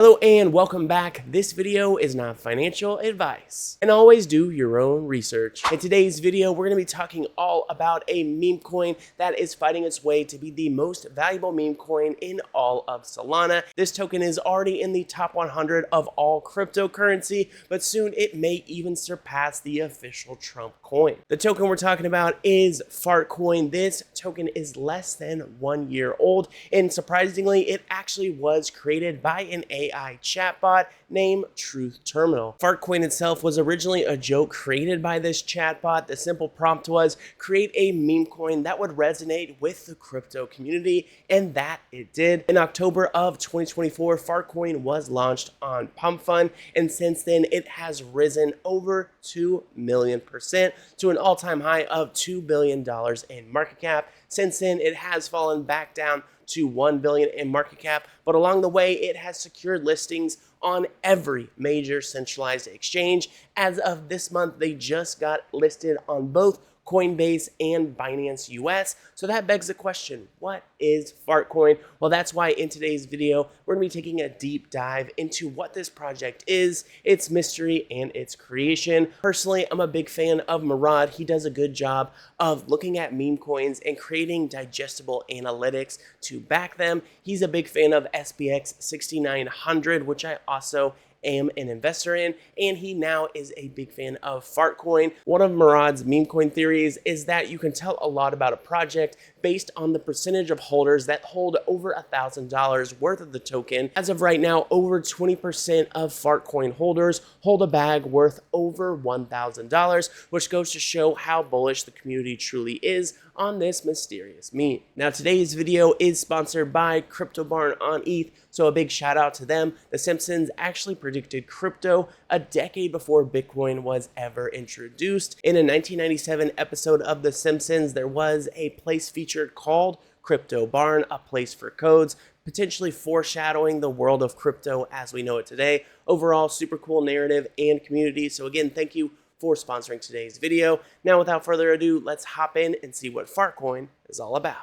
Hello and welcome back. This video is not financial advice, and always do your own research. In today's video, we're going to be talking all about a meme coin that is fighting its way to be the most valuable meme coin in all of Solana. This token is already in the top 100 of all cryptocurrency, but soon it may even surpass the official Trump coin. The token we're talking about is Fartcoin. This token is less than 1 year old, and surprisingly, it actually was created by an AI chatbot named Truth Terminal. Fartcoin itself was originally a joke created by this chatbot. The simple prompt was create a meme coin that would resonate with the crypto community, and that it did. In October of 2024, Fartcoin was launched on Pump Fund, and since then it has risen over 2 million% to an all-time high of $2 billion in market cap. Since then, it has fallen back down to $1 billion in market cap, but along the way, it has secured listings on every major centralized exchange. As of this month, they just got listed on both Coinbase and Binance US. So that begs the question, what is Fartcoin? Well, that's why in today's video, we're gonna be taking a deep dive into what this project is, its mystery, and its creation. Personally, I'm a big fan of Murad. He does a good job of looking at meme coins and creating digestible analytics to back them. He's a big fan of SPX 6900, which I also am an investor in, and he now is a big fan of Fartcoin. One of Murad's meme coin theories is that you can tell a lot about a project based on the percentage of holders that hold over $1,000 worth of the token. As of right now, over 20% of Fartcoin holders hold a bag worth over $1,000, which goes to show how bullish the community truly is on this mysterious meme. Now, today's video is sponsored by Cryptobarn on ETH, so a big shout out to them. The Simpsons actually predicted crypto a decade before Bitcoin was ever introduced. In a 1997 episode of The Simpsons, there was a place featured called Cryptobarn, a place for codes, potentially foreshadowing the world of crypto as we know it today. Overall, super cool narrative and community. So again, thank you for sponsoring today's video. Now, without further ado, let's hop in and see what Fartcoin is all about.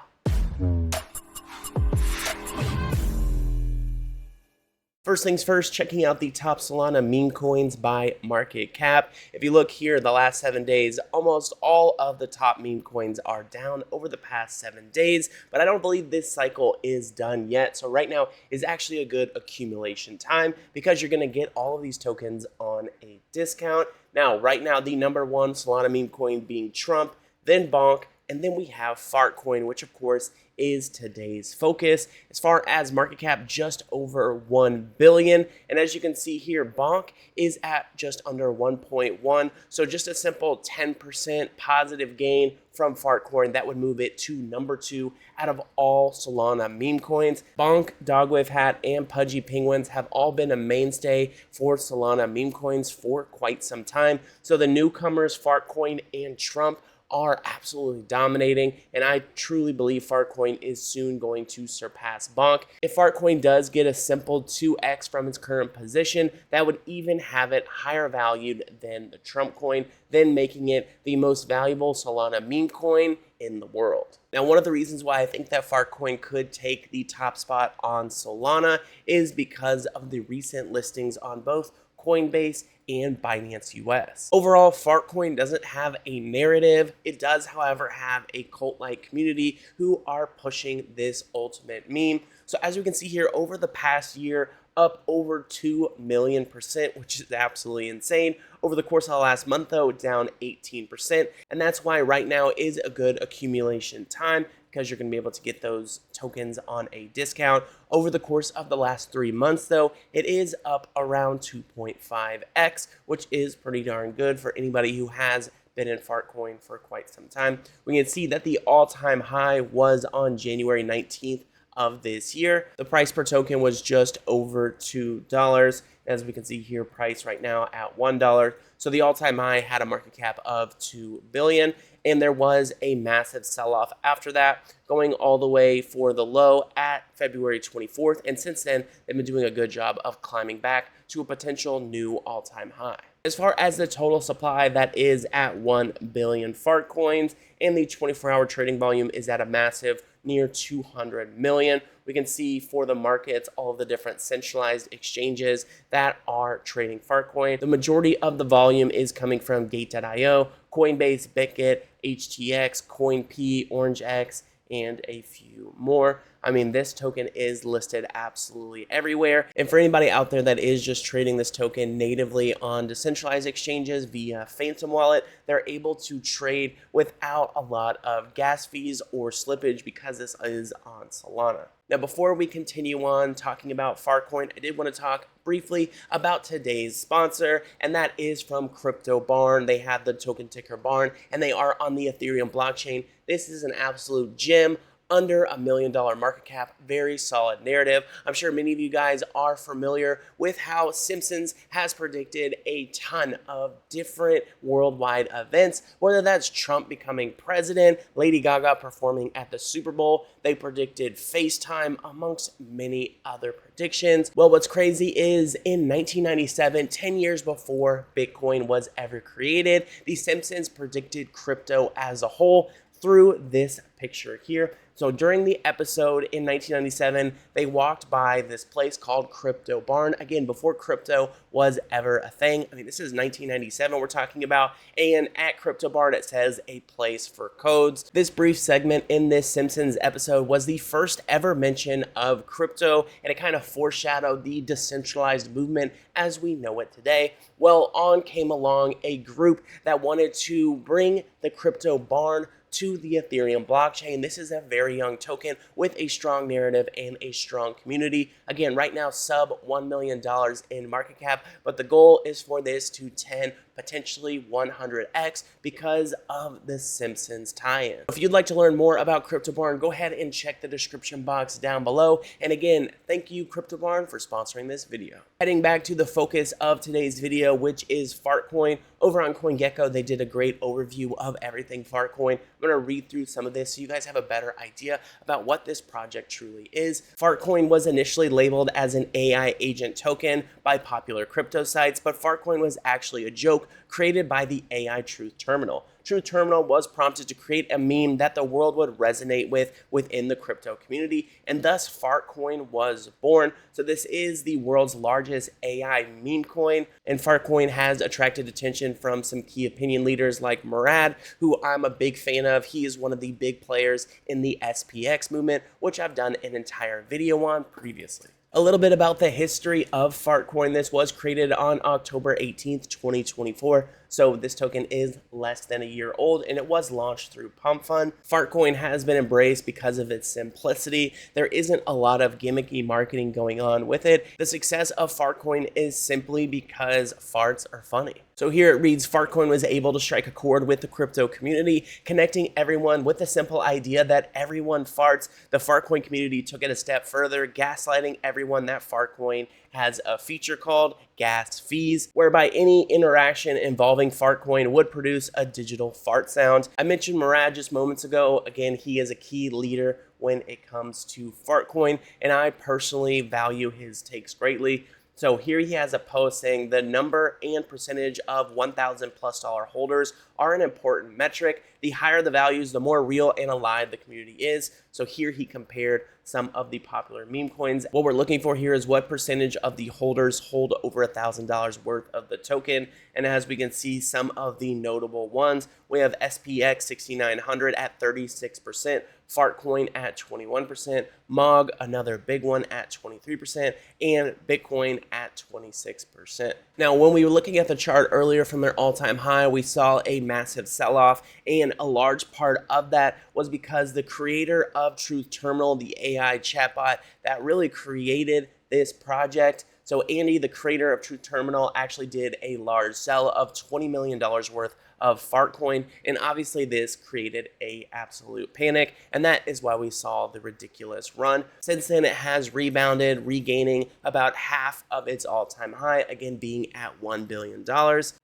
First things first, checking out the top Solana meme coins by market cap. If you look here, the last 7 days, almost all of the top meme coins are down over the past 7 days, but I don't believe this cycle is done yet. So right now is actually a good accumulation time because you're gonna get all of these tokens on a discount. Now, right now, the number one Solana meme coin being Trump, then Bonk, and then we have Fartcoin, which of course is today's focus. As far as market cap, just over 1 billion. And as you can see here, Bonk is at just under 1.1. So just a simple 10% positive gain from Fartcoin that would move it to number 2 out of all Solana meme coins. Bonk, Dogwave Hat, and Pudgy Penguins have all been a mainstay for Solana meme coins for quite some time. So the newcomers, Fartcoin and Trump, are absolutely dominating, and I truly believe Fartcoin is soon going to surpass Bonk. If Fartcoin does get a simple 2x from its current position, that would even have it higher valued than the Trump coin, then making it the most valuable Solana meme coin in the world. Now, one of the reasons why I think that Fartcoin could take the top spot on Solana is because of the recent listings on both Coinbase and Binance US. Overall, Fartcoin doesn't have a narrative. It does, however, have a cult-like community who are pushing this ultimate meme. So as you can see here, over the past year, up over 2 million%, which is absolutely insane. Over the course of the last month, though, down 18%. And that's why right now is a good accumulation time, because you're going to be able to get those tokens on a discount. Over the course of the last 3 months, though, it is up around 2.5x, which is pretty darn good for anybody who has been in Fartcoin for quite some time. We can see that the all-time high was on January 19th of this year. The price per token was just over $2. As we can see here, price right now at $1. So the all-time high had a market cap of 2 billion, and there was a massive sell-off after that, going all the way for the low at February 24th. And since then, they've been doing a good job of climbing back to a potential new all-time high. As far as the total supply, that is at 1 billion Fartcoins, and the 24-hour trading volume is at a massive near 200 million, we can see for the markets all of the different centralized exchanges that are trading Fartcoin. The majority of the volume is coming from Gate.io, Coinbase, Bitget, HTX, CoinP, OrangeX, and a few more. I mean, this token is listed absolutely everywhere. And for anybody out there that is just trading this token natively on decentralized exchanges via Phantom Wallet, they're able to trade without a lot of gas fees or slippage because this is on Solana. Now, before we continue on talking about Fartcoin, I did want to talk briefly about today's sponsor, and that is from Cryptobarn. They have the token ticker Barn, and they are on the Ethereum blockchain. This is an absolute gem. Under $1 million market cap, very solid narrative. I'm sure many of you guys are familiar with how Simpsons has predicted a ton of different worldwide events, whether that's Trump becoming president, Lady Gaga performing at the Super Bowl. They predicted FaceTime, amongst many other predictions. Well, what's crazy is in 1997, 10 years before Bitcoin was ever created, the Simpsons predicted crypto as a whole through this picture here. So during the episode in 1997, they walked by this place called Cryptobarn. Again, before crypto was ever a thing. I mean, this is 1997 we're talking about. And at Cryptobarn, it says a place for codes. This brief segment in this Simpsons episode was the first ever mention of crypto, and it kind of foreshadowed the decentralized movement as we know it today. Well, on came along a group that wanted to bring the Cryptobarn to the Ethereum blockchain. This is a very young token with a strong narrative and a strong community. Again, right now, sub $1 million in market cap, but the goal is for this to 10, potentially 100x because of the Simpsons tie-in. If you'd like to learn more about Cryptobarn, go ahead and check the description box down below. And again, thank you Cryptobarn for sponsoring this video. Heading back to the focus of today's video, which is Fartcoin. Over on CoinGecko, they did a great overview of everything Fartcoin. I'm going to read through some of this so you guys have a better idea about what this project truly is. Fartcoin was initially labeled as an AI agent token by popular crypto sites, but Fartcoin was actually a joke created by the AI Truth Terminal. Truth Terminal was prompted to create a meme that the world would resonate with within the crypto community, and thus Fartcoin was born. So this is the world's largest AI meme coin, and Fartcoin has attracted attention from some key opinion leaders like Murad, who I'm a big fan of. He is one of the big players in the SPX movement, which I've done an entire video on previously. A little bit about the history of Fartcoin. This was created on October 18th, 2024. So this token is less than a year old, and it was launched through Pump Fund. Fartcoin has been embraced because of its simplicity. There isn't a lot of gimmicky marketing going on with it. The success of Fartcoin is simply because farts are funny. So here it reads, Fartcoin was able to strike a chord with the crypto community, connecting everyone with the simple idea that everyone farts. The Fartcoin community took it a step further, gaslighting everyone that Fartcoin has a feature called gas fees, whereby any interaction involving Fartcoin would produce a digital fart sound. I mentioned Murad just moments ago. Again, he is a key leader when it comes to Fartcoin, and I personally value his takes greatly. So here he has a post saying the number and percentage of $1,000+ holders are an important metric. The higher the values, the more real and alive the community is. So here he compared some of the popular meme coins. What we're looking for here is what percentage of the holders hold over $1,000 worth of the token. And as we can see, some of the notable ones, we have SPX 6900 at 36%, Fartcoin at 21%, MOG, another big one at 23%, and Bitcoin at 26%. Now, when we were looking at the chart earlier from their all-time high, we saw a massive sell-off, and a large part of that was because the creator of Truth Terminal, the AI chatbot that really created this project. So Andy, the creator of Truth Terminal, actually did a large sell of $20 million worth of Fartcoin, and obviously this created a absolute panic, and that is why we saw the ridiculous run. Since then, it has rebounded, regaining about half of its all-time high, again being at $1 billion.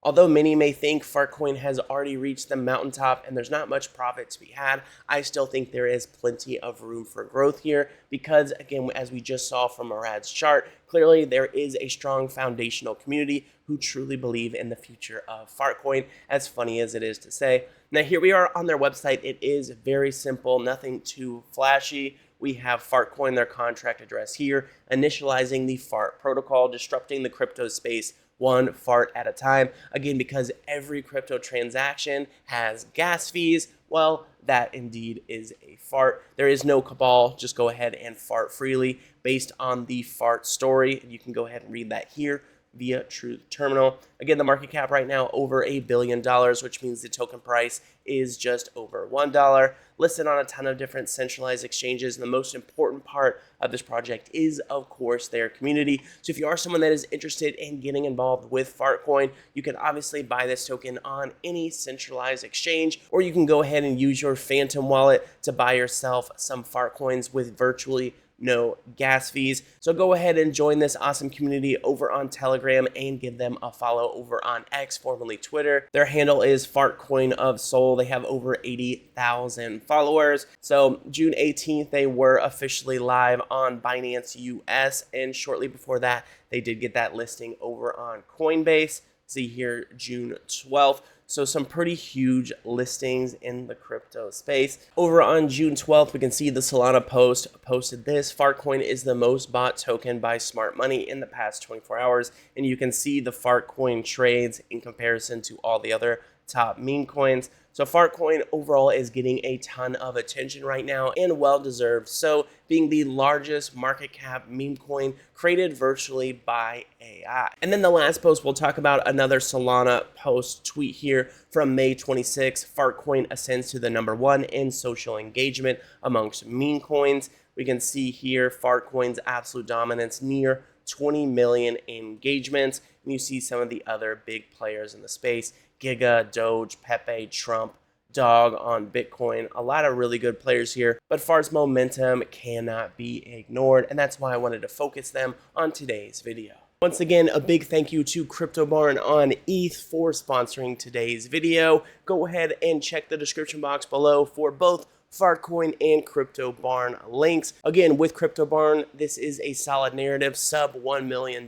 Although many may think Fartcoin has already reached the mountaintop and there's not much profit to be had, I still think there is plenty of room for growth here because, again, as we just saw from Murad's chart, clearly there is a strong foundational community who truly believe in the future of Fartcoin, as funny as it is to say. Now here we are on their website. It is very simple, nothing too flashy. we have Fartcoin, their contract address here, initializing the Fart protocol, disrupting the crypto space one fart at a time. Again, because every crypto transaction has gas fees, well, that indeed is a fart. There is no cabal. Just go ahead and fart freely based on the Fart story. You can go ahead and read that here via Truth Terminal. Again, the market cap right now over $1 billion, which means the token price is just over $1. Listed on a ton of different centralized exchanges. And the most important part of this project is, of course, their community. So if you are someone that is interested in getting involved with Fartcoin, you can obviously buy this token on any centralized exchange, or you can go ahead and use your Phantom wallet to buy yourself some Fartcoins with virtually no gas fees. So go ahead and join this awesome community over on Telegram and give them a follow over on X, formerly Twitter. Their handle is Fartcoin of Soul. They have over 80,000 followers. So June 18th, they were officially live on Binance US, and shortly before that, they did get that listing over on Coinbase. See here, June 12th. So some pretty huge listings in the crypto space. Over on June 12th, we can see the Solana post posted this. Fartcoin is the most bought token by smart money in the past 24 hours. And you can see the Fartcoin trades in comparison to all the other top meme coins. So Fartcoin overall is getting a ton of attention right now, and well deserved. So being the largest market cap meme coin created virtually by AI. And then the last post, we'll talk about another Solana post tweet here from May 26. Fartcoin ascends to the #1 in social engagement amongst meme coins. We can see here Fartcoin's absolute dominance, near 20 million engagements. And you see some of the other big players in the space: Giga, Doge, Pepe, Trump, Dog on Bitcoin. A lot of really good players here, but Fart's momentum cannot be ignored, and that's why I wanted to focus them on today's video. Once again, a big thank you to Cryptobarn on ETH for sponsoring today's video. Go ahead and check the description box below for both Fartcoin and Cryptobarn links. Again, with Cryptobarn, this is a solid narrative, sub $1 million.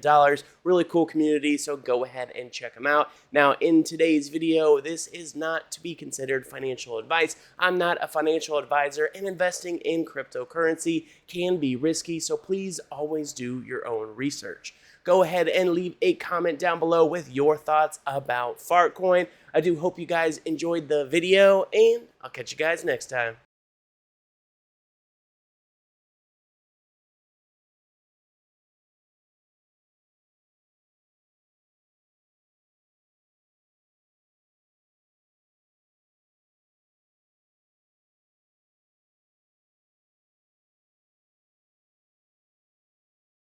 Really cool community, so go ahead and check them out. Now, in today's video, this is not to be considered financial advice. I'm not a financial advisor, and investing in cryptocurrency can be risky, so please always do your own research. Go ahead and leave a comment down below with your thoughts about Fartcoin. I do hope you guys enjoyed the video, and I'll catch you guys next time.